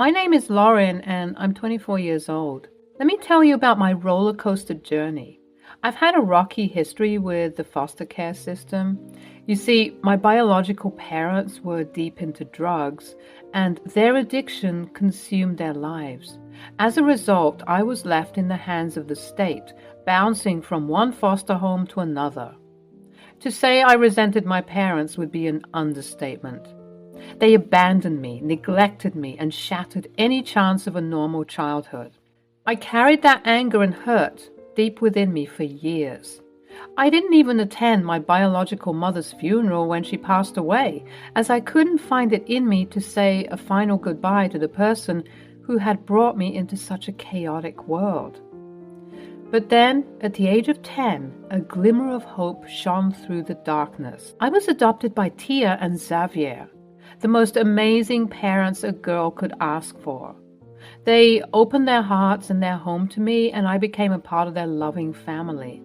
My name is Lauryn and I'm 24 years old. Let me tell you about my roller coaster journey. I've had a rocky history with the foster care system. You see, my biological parents were deep into drugs and their addiction consumed their lives. As a result, I was left in the hands of the state, bouncing from one foster home to another. To say I resented my parents would be an understatement. They abandoned me, neglected me, and shattered any chance of a normal childhood. I carried that anger and hurt deep within me for years. I didn't even attend my biological mother's funeral when she passed away, as I couldn't find it in me to say a final goodbye to the person who had brought me into such a chaotic world. But then, at the age of 10, a glimmer of hope shone through the darkness. I was adopted by Tia and Xavier, the most amazing parents a girl could ask for. They opened their hearts and their home to me, and I became a part of their loving family.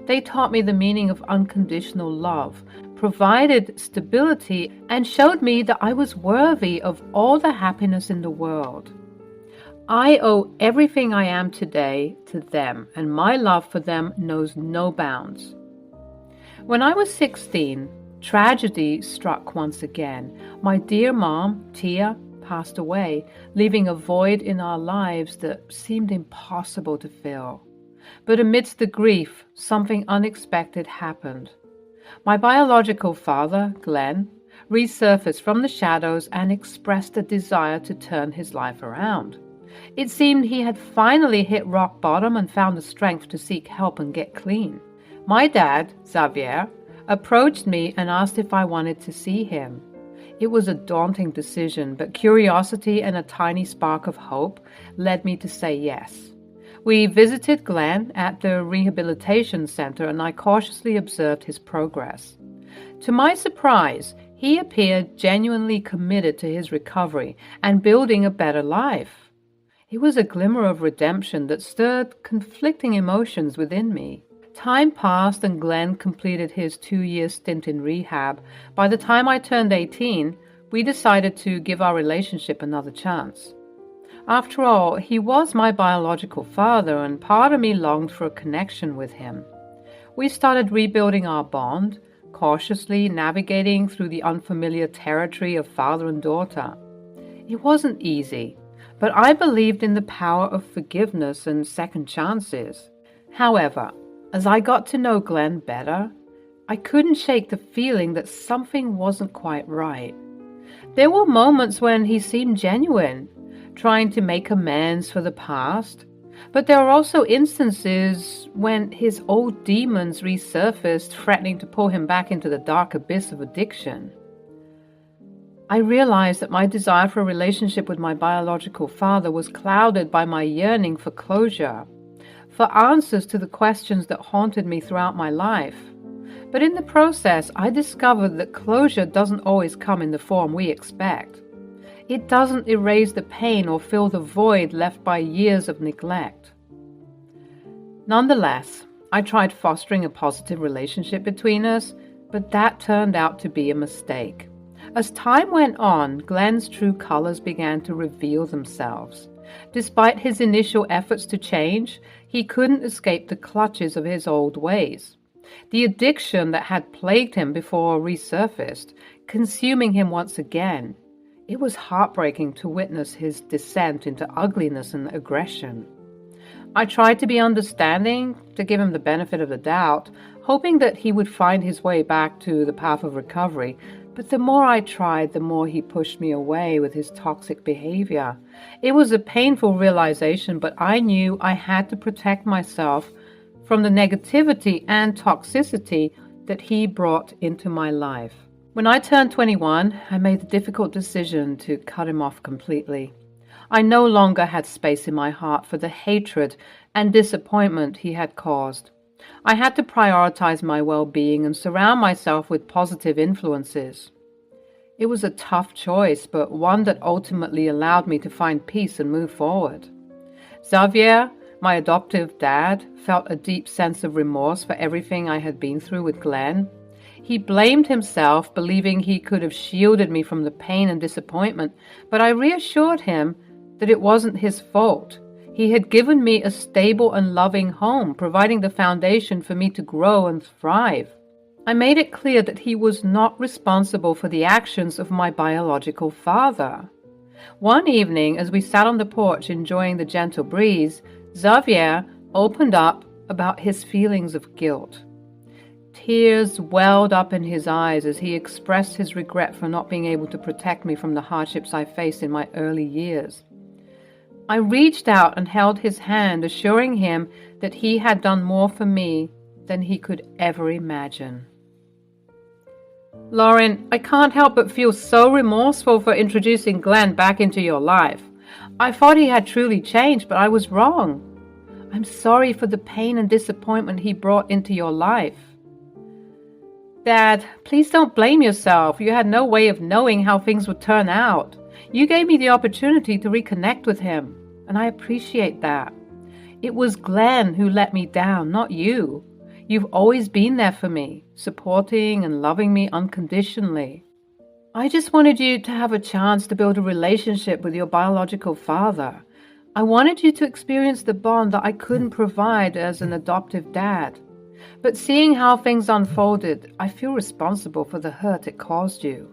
They taught me the meaning of unconditional love, provided stability, and showed me that I was worthy of all the happiness in the world. I owe everything I am today to them, and my love for them knows no bounds. When I was 16, tragedy struck once again. My dear mom, Tia, passed away, leaving a void in our lives that seemed impossible to fill. But amidst the grief, something unexpected happened. My biological father, Glenn, resurfaced from the shadows and expressed a desire to turn his life around. It seemed he had finally hit rock bottom and found the strength to seek help and get clean. My dad, Xavier, approached me and asked if I wanted to see him. It was a daunting decision, but curiosity and a tiny spark of hope led me to say yes. We visited Glenn at the rehabilitation center, and I cautiously observed his progress. To my surprise, he appeared genuinely committed to his recovery and building a better life. It was a glimmer of redemption that stirred conflicting emotions within me. Time passed and Glenn completed his 2-year stint in rehab. By the time I turned 18, we decided to give our relationship another chance. After all, he was my biological father, and part of me longed for a connection with him. We started rebuilding our bond, cautiously navigating through the unfamiliar territory of father and daughter. It wasn't easy, but I believed in the power of forgiveness and second chances. However, as I got to know Glenn better, I couldn't shake the feeling that something wasn't quite right. There were moments when he seemed genuine, trying to make amends for the past, but there were also instances when his old demons resurfaced, threatening to pull him back into the dark abyss of addiction. I realized that my desire for a relationship with my biological father was clouded by my yearning for closure, for answers to the questions that haunted me throughout my life. But in the process, I discovered that closure doesn't always come in the form we expect. It doesn't erase the pain or fill the void left by years of neglect. Nonetheless, I tried fostering a positive relationship between us, but that turned out to be a mistake. As time went on, Glenn's true colors began to reveal themselves. Despite his initial efforts to change, he couldn't escape the clutches of his old ways. The addiction that had plagued him before resurfaced, consuming him once again. It was heartbreaking to witness his descent into ugliness and aggression. I tried to be understanding, to give him the benefit of the doubt, hoping that he would find his way back to the path of recovery, but the more I tried, the more he pushed me away with his toxic behavior. It was a painful realization, but I knew I had to protect myself from the negativity and toxicity that he brought into my life. When I turned 21, I made the difficult decision to cut him off completely. I no longer had space in my heart for the hatred and disappointment he had caused. I had to prioritize my well-being and surround myself with positive influences. It was a tough choice, but one that ultimately allowed me to find peace and move forward. Xavier, my adoptive dad, felt a deep sense of remorse for everything I had been through with Glenn. He blamed himself, believing he could have shielded me from the pain and disappointment, but I reassured him that it wasn't his fault. He had given me a stable and loving home, providing the foundation for me to grow and thrive. I made it clear that he was not responsible for the actions of my biological father. One evening, as we sat on the porch enjoying the gentle breeze, Xavier opened up about his feelings of guilt. Tears welled up in his eyes as he expressed his regret for not being able to protect me from the hardships I faced in my early years. I reached out and held his hand, assuring him that he had done more for me than he could ever imagine. Lauryn, I can't help but feel so remorseful for introducing Glenn back into your life. I thought he had truly changed, but I was wrong. I'm sorry for the pain and disappointment he brought into your life. Dad, please don't blame yourself. You had no way of knowing how things would turn out. You gave me the opportunity to reconnect with him, and I appreciate that. It was Glenn who let me down, not you. You've always been there for me, supporting and loving me unconditionally. I just wanted you to have a chance to build a relationship with your biological father. I wanted you to experience the bond that I couldn't provide as an adoptive dad. But seeing how things unfolded, I feel responsible for the hurt it caused you.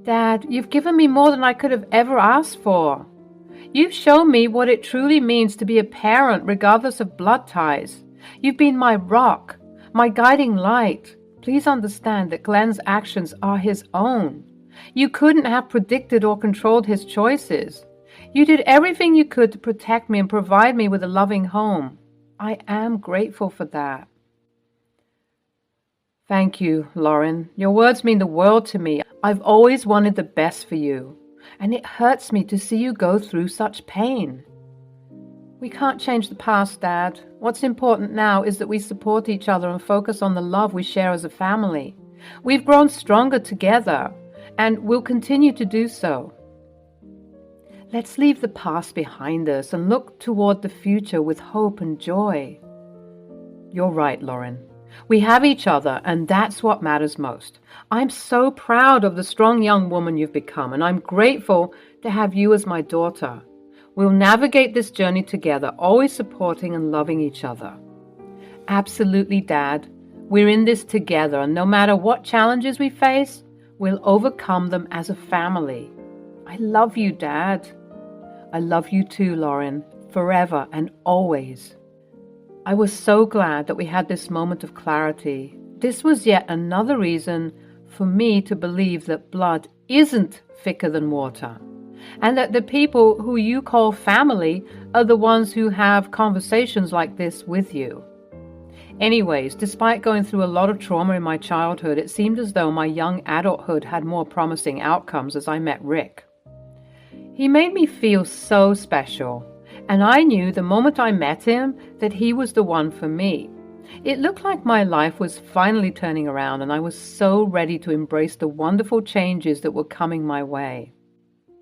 Dad, you've given me more than I could have ever asked for. You've shown me what it truly means to be a parent regardless of blood ties. You've been my rock, my guiding light. Please understand that Glenn's actions are his own. You couldn't have predicted or controlled his choices. You did everything you could to protect me and provide me with a loving home. I am grateful for that. Thank you, Lauryn. Your words mean the world to me. I've always wanted the best for you, and it hurts me to see you go through such pain. We can't change the past, Dad. What's important now is that we support each other and focus on the love we share as a family. We've grown stronger together, and we'll continue to do so. Let's leave the past behind us and look toward the future with hope and joy. You're right, Lauryn. We have each other, and that's what matters most. I'm so proud of the strong young woman you've become, and I'm grateful to have you as my daughter. We'll navigate this journey together, always supporting and loving each other. Absolutely, Dad. We're in this together, and no matter what challenges we face, we'll overcome them as a family. I love you, Dad. I love you too, Lauryn, forever and always. I was so glad that we had this moment of clarity. This was yet another reason for me to believe that blood isn't thicker than water, and that the people who you call family are the ones who have conversations like this with you. Anyways, despite going through a lot of trauma in my childhood, it seemed as though my young adulthood had more promising outcomes as I met Rick. He made me feel so special, and I knew the moment I met him that he was the one for me. It looked like my life was finally turning around, and I was so ready to embrace the wonderful changes that were coming my way.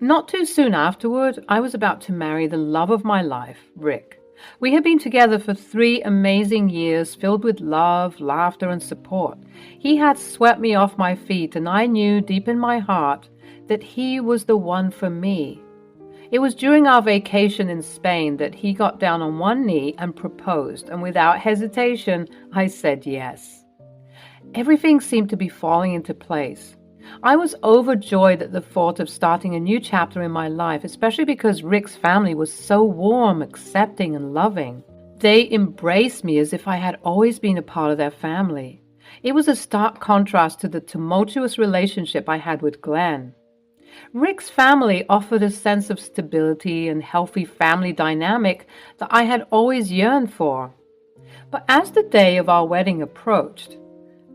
Not too soon afterward, I was about to marry the love of my life, Rick. We had been together for 3 amazing years, filled with love, laughter, and support. He had swept me off my feet, and I knew deep in my heart that he was the one for me. It was during our vacation in Spain that he got down on one knee and proposed, and without hesitation, I said yes. Everything seemed to be falling into place. I was overjoyed at the thought of starting a new chapter in my life, especially because Rick's family was so warm, accepting, and loving. They embraced me as if I had always been a part of their family. It was a stark contrast to the tumultuous relationship I had with Glenn. Rick's family offered a sense of stability and healthy family dynamic that I had always yearned for. But as the day of our wedding approached,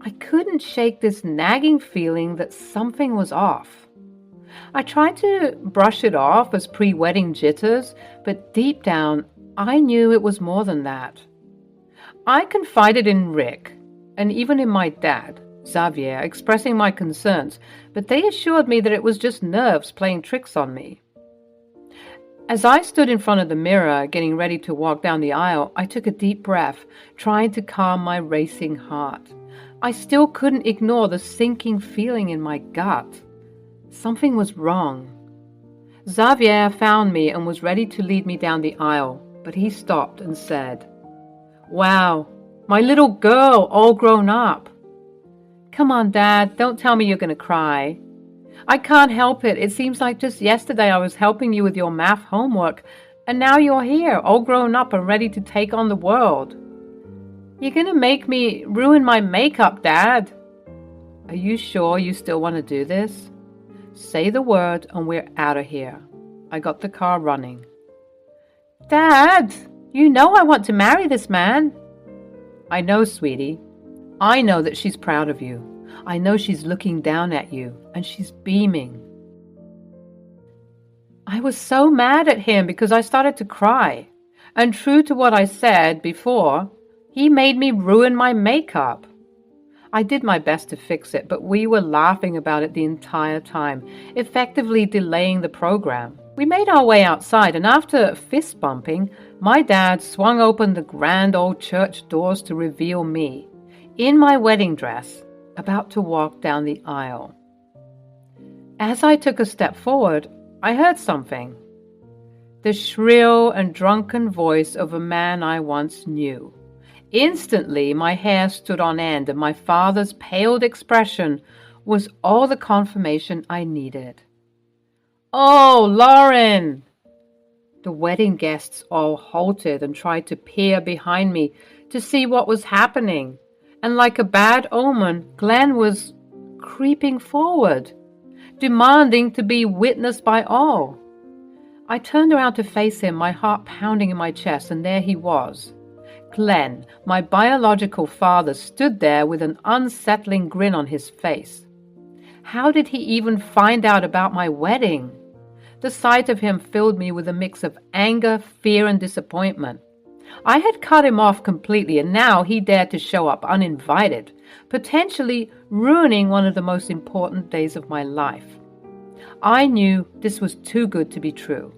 I couldn't shake this nagging feeling that something was off. I tried to brush it off as pre-wedding jitters, but deep down, I knew it was more than that. I confided in Rick, and even in my dad, Xavier, expressing my concerns, but they assured me that it was just nerves playing tricks on me. As I stood in front of the mirror, getting ready to walk down the aisle, I took a deep breath, trying to calm my racing heart. I still couldn't ignore the sinking feeling in my gut. Something was wrong. Xavier found me and was ready to lead me down the aisle, but he stopped and said, "Wow, my little girl, all grown up." "Come on, Dad, don't tell me you're going to cry." "I can't help it. It seems like just yesterday I was helping you with your math homework, and now you're here, all grown up and ready to take on the world." "You're going to make me ruin my makeup, Dad." "Are you sure you still want to do this? Say the word and we're out of here." I got the car running. "Dad, you know I want to marry this man." "I know, sweetie. I know that she's proud of you. I know she's looking down at you, and she's beaming." I was so mad at him because I started to cry. And true to what I said before, he made me ruin my makeup. I did my best to fix it, but we were laughing about it the entire time, effectively delaying the program. We made our way outside, and after fist bumping, my dad swung open the grand old church doors to reveal me, in my wedding dress, about to walk down the aisle. As I took a step forward, I heard something. The shrill and drunken voice of a man I once knew. Instantly, my hair stood on end, and my father's paled expression was all the confirmation I needed. "Oh, Lauryn!" The wedding guests all halted and tried to peer behind me to see what was happening. And like a bad omen, Glenn was creeping forward, demanding to be witnessed by all. I turned around to face him, my heart pounding in my chest, and there he was. Glenn, my biological father, stood there with an unsettling grin on his face. How did he even find out about my wedding? The sight of him filled me with a mix of anger, fear, and disappointment. I had cut him off completely, and now he dared to show up uninvited, potentially ruining one of the most important days of my life. I knew this was too good to be true.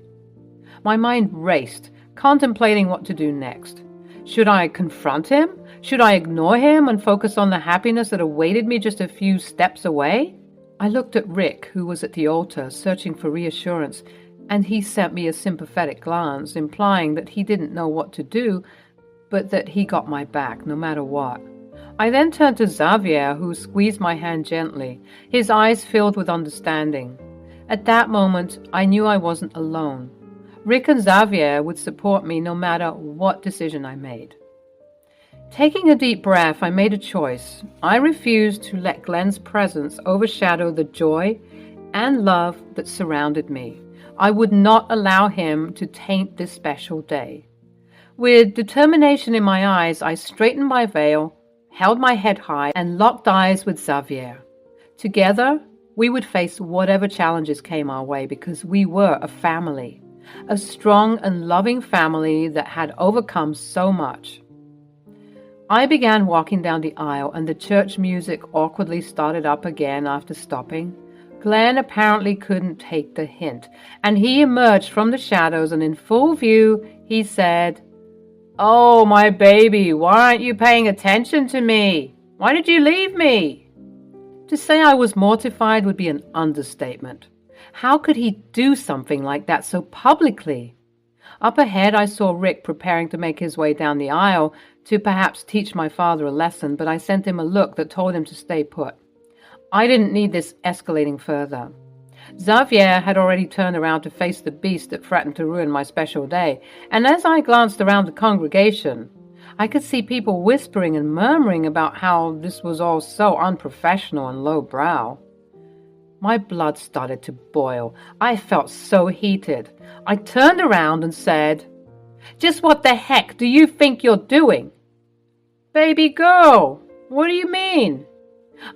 My mind raced, contemplating what to do next. Should I confront him? Should I ignore him and focus on the happiness that awaited me just a few steps away? I looked at Rick, who was at the altar, searching for reassurance, and he sent me a sympathetic glance, implying that he didn't know what to do, but that he got my back no matter what. I then turned to Xavier, who squeezed my hand gently, his eyes filled with understanding. At that moment, I knew I wasn't alone. Rick and Xavier would support me no matter what decision I made. Taking a deep breath, I made a choice. I refused to let Glenn's presence overshadow the joy and love that surrounded me. I would not allow him to taint this special day. With determination in my eyes, I straightened my veil, held my head high, and locked eyes with Xavier. Together, we would face whatever challenges came our way because we were a family, a strong and loving family that had overcome so much. I began walking down the aisle, and the church music awkwardly started up again after stopping. Glenn apparently couldn't take the hint, and he emerged from the shadows, and in full view, he said, "Oh, my baby, why aren't you paying attention to me? Why did you leave me?" To say I was mortified would be an understatement. How could he do something like that so publicly? Up ahead, I saw Rick preparing to make his way down the aisle to perhaps teach my father a lesson, but I sent him a look that told him to stay put. I didn't need this escalating further. Xavier had already turned around to face the beast that threatened to ruin my special day, and as I glanced around the congregation, I could see people whispering and murmuring about how this was all so unprofessional and lowbrow. My blood started to boil. I felt so heated. I turned around and said, "Just what the heck do you think you're doing?" "Baby girl, what do you mean?"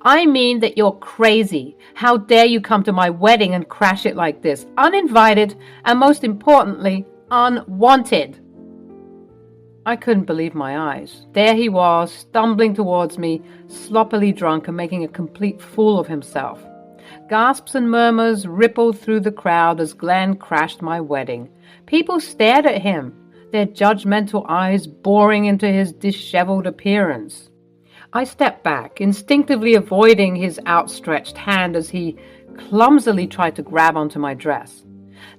"I mean that you're crazy. How dare you come to my wedding and crash it like this, uninvited, and most importantly, unwanted." I couldn't believe my eyes. There he was, stumbling towards me, sloppily drunk and making a complete fool of himself. Gasps and murmurs rippled through the crowd as Glenn crashed my wedding. People stared at him, their judgmental eyes boring into his disheveled appearance. I stepped back, instinctively avoiding his outstretched hand as he clumsily tried to grab onto my dress.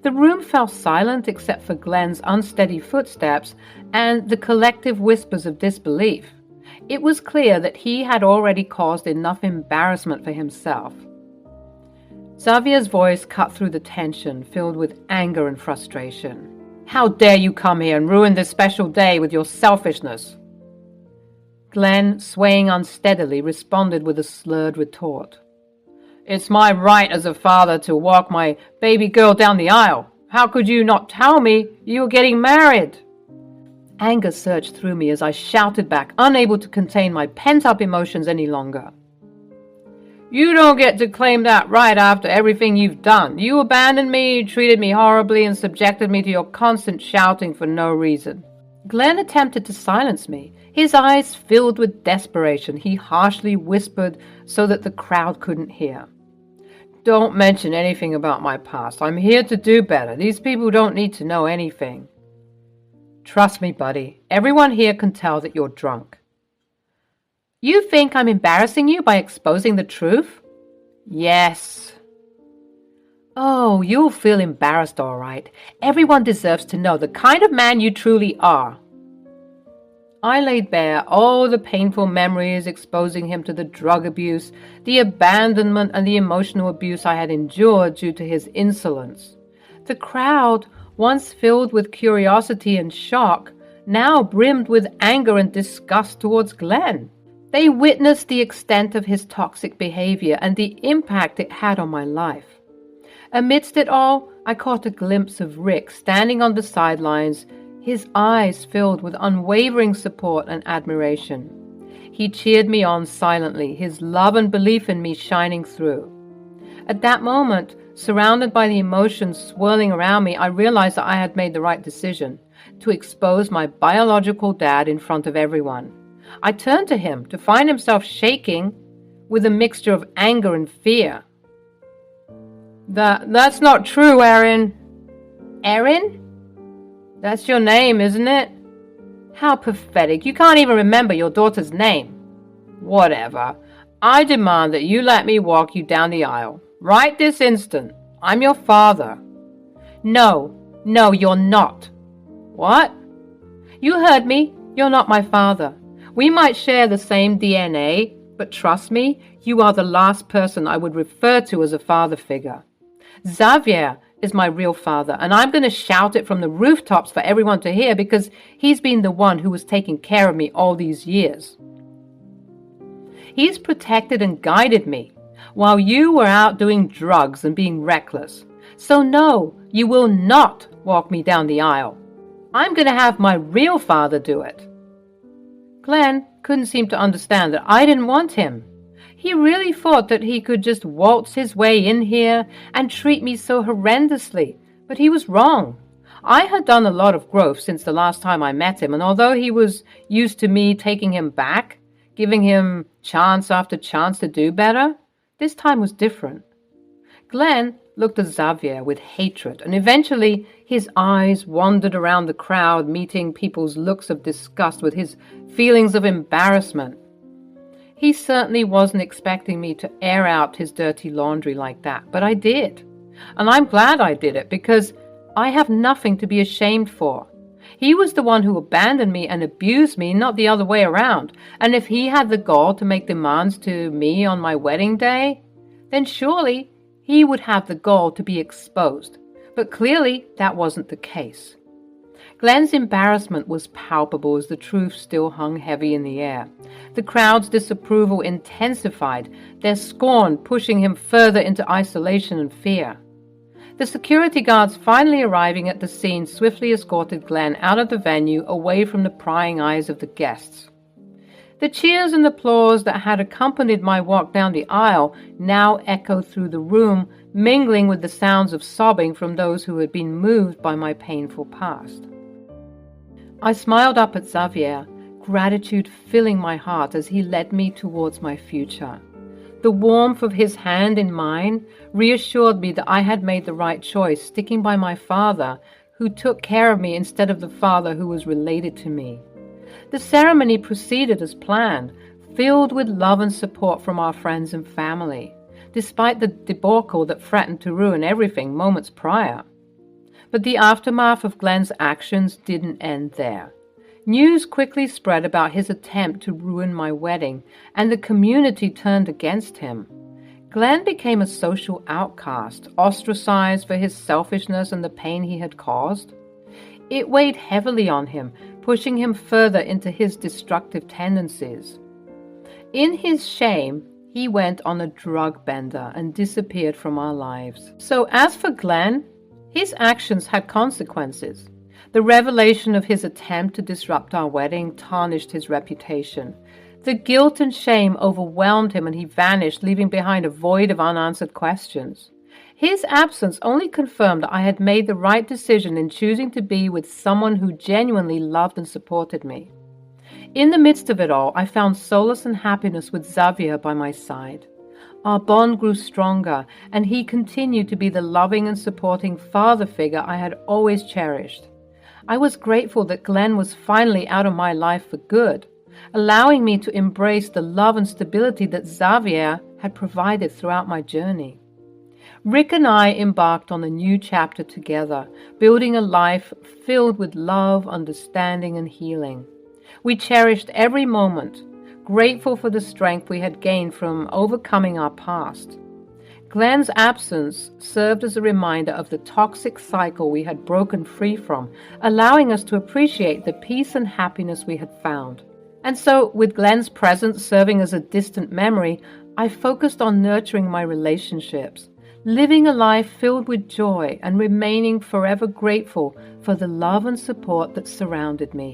The room fell silent except for Glenn's unsteady footsteps and the collective whispers of disbelief. It was clear that he had already caused enough embarrassment for himself. Xavier's voice cut through the tension, filled with anger and frustration. "How dare you come here and ruin this special day with your selfishness?" Glenn, swaying unsteadily, responded with a slurred retort. "It's my right as a father to walk my baby girl down the aisle. How could you not tell me you were getting married?" Anger surged through me as I shouted back, unable to contain my pent-up emotions any longer. "You don't get to claim that right after everything you've done. You abandoned me, treated me horribly, and subjected me to your constant shouting for no reason." Glenn attempted to silence me. His eyes filled with desperation. He harshly whispered so that the crowd couldn't hear. "Don't mention anything about my past. I'm here to do better. These people don't need to know anything." "Trust me, buddy. Everyone here can tell that you're drunk." "You think I'm embarrassing you by exposing the truth?" "Yes." "Oh, you'll feel embarrassed, all right. Everyone deserves to know the kind of man you truly are." I laid bare all the painful memories, exposing him to the drug abuse, the abandonment, and the emotional abuse I had endured due to his insolence. The crowd, once filled with curiosity and shock, now brimmed with anger and disgust towards Glenn. They witnessed the extent of his toxic behavior and the impact it had on my life. Amidst it all, I caught a glimpse of Rick standing on the sidelines, his eyes filled with unwavering support and admiration. He cheered me on silently, his love and belief in me shining through. At that moment, surrounded by the emotions swirling around me, I realized that I had made the right decision, to expose my biological dad in front of everyone. I turned to him to find himself shaking with a mixture of anger and fear. That's not true, Erin." "Erin? That's your name, isn't it?" "How pathetic. You can't even remember your daughter's name." "Whatever. I demand that you let me walk you down the aisle. Right this instant. I'm your father." No, you're not." "What?" "You heard me. You're not my father. We might share the same DNA, but trust me, you are the last person I would refer to as a father figure. Xavier is my real father, and I'm going to shout it from the rooftops for everyone to hear because he's been the one who was taking care of me all these years. He's protected and guided me while you were out doing drugs and being reckless. So no, you will not walk me down the aisle. I'm going to have my real father do it." Glenn couldn't seem to understand that I didn't want him. He really thought that he could just waltz his way in here and treat me so horrendously, but he was wrong. I had done a lot of growth since the last time I met him, and although he was used to me taking him back, giving him chance after chance to do better, this time was different. Glenn looked at Xavier with hatred, and eventually his eyes wandered around the crowd, meeting people's looks of disgust with his feelings of embarrassment. He certainly wasn't expecting me to air out his dirty laundry like that, but I did. And I'm glad I did it, because I have nothing to be ashamed for. He was the one who abandoned me and abused me, not the other way around. And if he had the gall to make demands to me on my wedding day, then surely he would have the gall to be exposed. But clearly that wasn't the case. Glenn's embarrassment was palpable as the truth still hung heavy in the air. The crowd's disapproval intensified, their scorn pushing him further into isolation and fear. The security guards finally arriving at the scene swiftly escorted Glenn out of the venue, away from the prying eyes of the guests. The cheers and applause that had accompanied my walk down the aisle now echoed through the room, mingling with the sounds of sobbing from those who had been moved by my painful past. I smiled up at Xavier, gratitude filling my heart as he led me towards my future. The warmth of his hand in mine reassured me that I had made the right choice, sticking by my father, who took care of me instead of the father who was related to me. The ceremony proceeded as planned, filled with love and support from our friends and family, despite the debacle that threatened to ruin everything moments prior. But the aftermath of Glenn's actions didn't end there. News quickly spread about his attempt to ruin my wedding, and the community turned against him. Glenn became a social outcast, ostracized for his selfishness and the pain he had caused. It weighed heavily on him, pushing him further into his destructive tendencies. In his shame, he went on a drug bender and disappeared from our lives. So as for Glenn, his actions had consequences. The revelation of his attempt to disrupt our wedding tarnished his reputation. The guilt and shame overwhelmed him and he vanished, leaving behind a void of unanswered questions. His absence only confirmed that I had made the right decision in choosing to be with someone who genuinely loved and supported me. In the midst of it all, I found solace and happiness with Xavier by my side. Our bond grew stronger, and he continued to be the loving and supporting father figure I had always cherished. I was grateful that Glenn was finally out of my life for good, allowing me to embrace the love and stability that Xavier had provided throughout my journey. Rick and I embarked on a new chapter together, building a life filled with love, understanding, and healing. We cherished every moment, grateful for the strength we had gained from overcoming our past. Glenn's absence served as a reminder of the toxic cycle we had broken free from, allowing us to appreciate the peace and happiness we had found. And so, with Glenn's presence serving as a distant memory, I focused on nurturing my relationships, living a life filled with joy and remaining forever grateful for the love and support that surrounded me.